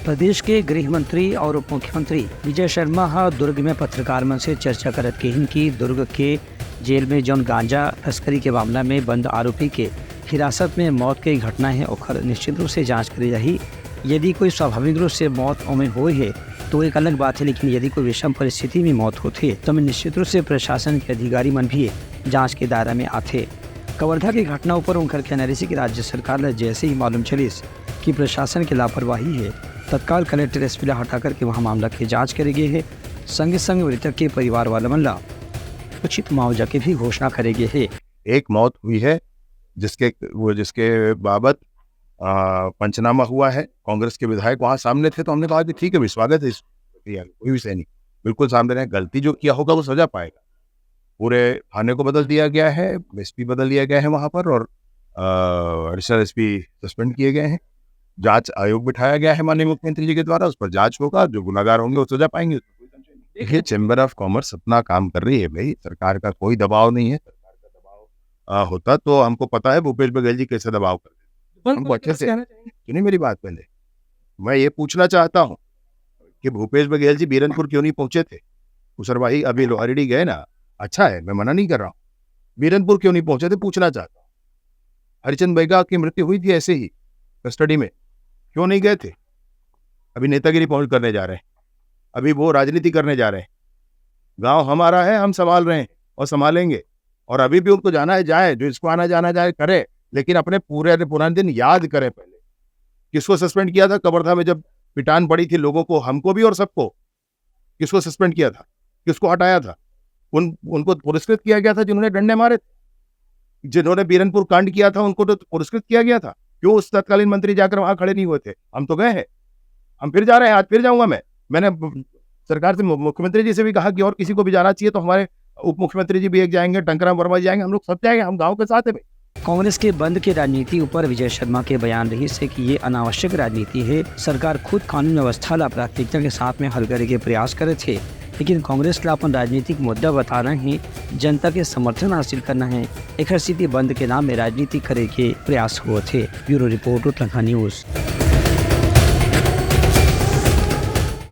प्रदेश के गृह मंत्री और उप मुख्यमंत्री विजय शर्मा दुर्ग में पत्रकार मन से चर्चा करत कहिन कि दुर्ग के जेल में जौन गांजा तस्करी के मामला में बंद आरोपी के हिरासत में मौत के घटना है ओकर निश्चित रूप से जांच करी जाही। यदि कोई स्वाभाविक रूप से मौत में हुई है तो एक अलग बात है, लेकिन यदि कोई विषम परिस्थिति में मौत होती है तो निश्चित रूप से प्रशासन के अधिकारी मन भी जाँच के दायरा में आते। कवर्धा की घटना पर उनकर कहना रही कि राज्य सरकार ने जैसे ही मालूम चलिस कि प्रशासन की लापरवाही है, तत्काल कलेक्टर एसपी हटा करके वहाँ मामला की जांच करेगी है। संगे संग मृतक के परिवार वाले मल्ला उचित मुआवजा की भी घोषणा करेगी है। एक मौत हुई है जिसके बाबत पंचनामा हुआ है। कांग्रेस के विधायक वहाँ सामने थे तो हमने कहा कि ठीक है, स्वागत है इस प्रक्रिया में, कोई विषय नहीं, बिल्कुल सामने रहे। गलती जो किया होगा वो सजा पाएगा। पूरे थाने को बदल दिया गया है, एसपी बदल दिया गया है वहाँ पर, और एडिशनल एसपी सस्पेंड किए गए हैं। जांच आयोग बिठाया गया है माननीय मुख्यमंत्री जी के द्वारा, उस पर जांच होगा, जो गुनाहगार होंगे वो सजा पाएंगे। देखिए, चैम्बर ऑफ कॉमर्स अपना काम कर रही है भाई, सरकार का कोई दबाव नहीं है। सरकार का दबाव होता तो हमको पता है भूपेश बघेल जी कैसे दबाव करते, हमको अच्छे से सुनिए मेरी बात। पहले मैं ये पूछना चाहता हूँ कि भूपेश बघेल जी बीरनपुर क्यों नहीं पहुंचे थे? कुशरवाही अभी लोहारडी गए ना, अच्छा है, मैं मना नहीं कर रहा हूँ, बीरनपुर क्यों नहीं पहुंचे थे पूछना चाहता हूँ। हरिचंद बैगा की मृत्यु हुई थी ऐसे ही कस्टडी में, क्यों नहीं गए थे? अभी नेतागिरी पहुंच करने जा रहे हैं, अभी वो राजनीति करने जा रहे हैं। गांव हमारा है, हम संभाल रहे हैं और संभालेंगे, और अभी भी उनको जाना है जाए, जो इसको आना जाना जाए करे, लेकिन अपने पूरे पुराने दिन याद करें। पहले किसको सस्पेंड किया था कवर्धा में जब पिटान पड़ी थी लोगों को, हमको भी और सबको? किसको सस्पेंड किया था, किसको हटाया था? उनको पुरस्कृत किया गया था जिन्होंने डंडे मारे थे, जिन्होंने बीरनपुर कांड किया था उनको तो पुरस्कृत किया गया था। क्यों उस तत्कालीन मंत्री जाकर वहां खड़े नहीं हुए थे? हम तो गए हैं, हम फिर जा रहे हैं, आज फिर जाऊंगा मैंने सरकार से, मुख्यमंत्री जी से भी कहा कि और किसी को भी जाना चाहिए, तो हमारे उप मुख्यमंत्री जी भी एक जाएंगे, टंकराम वर्मा जी जाएंगे, हम लोग सब जाएंगे, हम गाँव के साथ है। कांग्रेस के बंद की राजनीति ऊपर विजय शर्मा के बयान रही से कि ये अनावश्यक राजनीति है। सरकार खुद कानून व्यवस्था ला प्राथमिकता के साथ में हल करने के प्रयास करे थे, लेकिन कांग्रेस ला अपन राजनीतिक मुद्दा बता रहे हैं, जनता के समर्थन हासिल करना है। एक स्थिति बंद के नाम में राजनीति करे के प्रयास हुए थे। Bureau report Uttarakhand news.